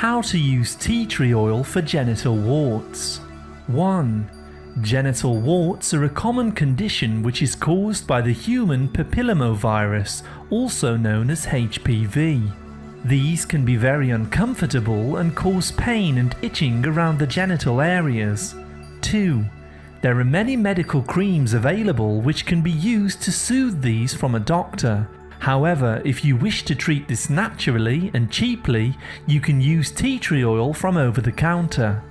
How to use tea tree oil for genital warts. 1. Genital warts are a common condition which is caused by the human papillomavirus, also known as HPV. These can be very uncomfortable and cause pain and itching around the genital areas. 2. There are many medical creams available which can be used to soothe these from a doctor. However, if you wish to treat this naturally and cheaply, you can use tea tree oil from over the counter.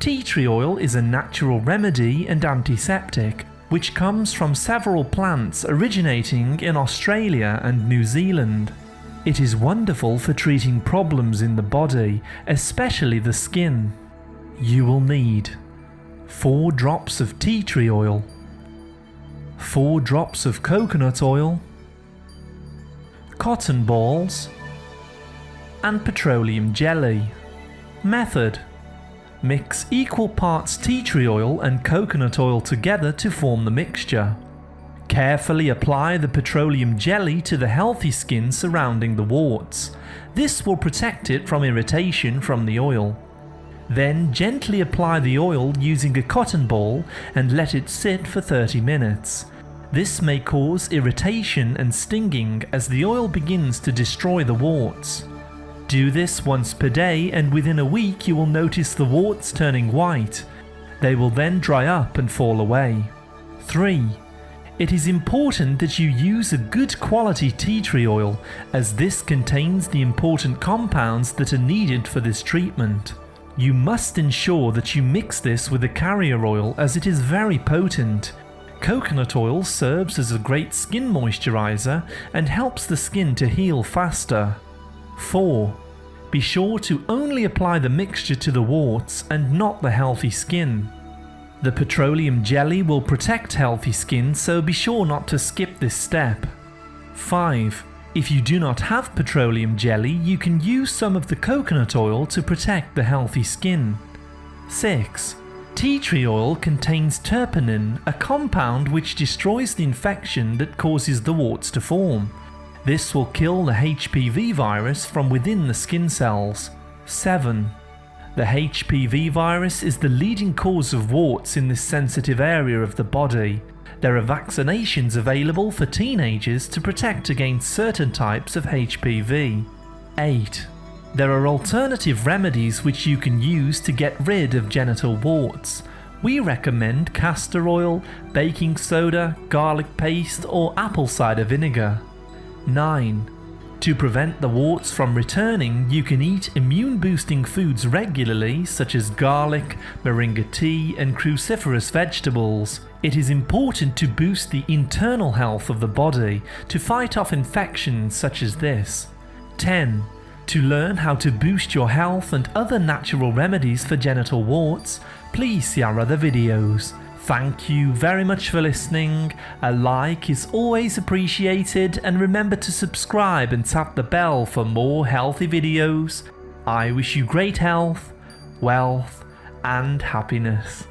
Tea tree oil is a natural remedy and antiseptic, which comes from several plants originating in Australia and New Zealand. It is wonderful for treating problems in the body, especially the skin. You will need 4 drops of tea tree oil, 4 drops of coconut oil, cotton balls, and petroleum jelly. Method: mix equal parts tea tree oil and coconut oil together to form the mixture. Carefully apply the petroleum jelly to the healthy skin surrounding the warts. This will protect it from irritation from the oil. Then gently apply the oil using a cotton ball and let it sit for 30 minutes. This may cause irritation and stinging as the oil begins to destroy the warts. Do this once per day, and within a week you will notice the warts turning white. They will then dry up and fall away. 3. It is important that you use a good quality tea tree oil, as this contains the important compounds that are needed for this treatment. You must ensure that you mix this with a carrier oil, as it is very potent. Coconut oil serves as a great skin moisturiser and helps the skin to heal faster. 4. Be sure to only apply the mixture to the warts and not the healthy skin. The petroleum jelly will protect healthy skin, so be sure not to skip this step. 5. If you do not have petroleum jelly, you can use some of the coconut oil to protect the healthy skin. 6. Tea tree oil contains terpenin, a compound which destroys the infection that causes the warts to form. This will kill the HPV virus from within the skin cells. 7. The HPV virus is the leading cause of warts in this sensitive area of the body. There are vaccinations available for teenagers to protect against certain types of HPV. 8. There are alternative remedies which you can use to get rid of genital warts. We recommend castor oil, baking soda, garlic paste, or apple cider vinegar. 9. To prevent the warts from returning, you can eat immune-boosting foods regularly, such as garlic, moringa tea, and cruciferous vegetables. It is important to boost the internal health of the body to fight off infections such as this. 10. To learn how to boost your health and other natural remedies for genital warts, please see our other videos. Thank you very much for listening. A like is always appreciated, and remember to subscribe and tap the bell for more healthy videos. I wish you great health, wealth, and happiness.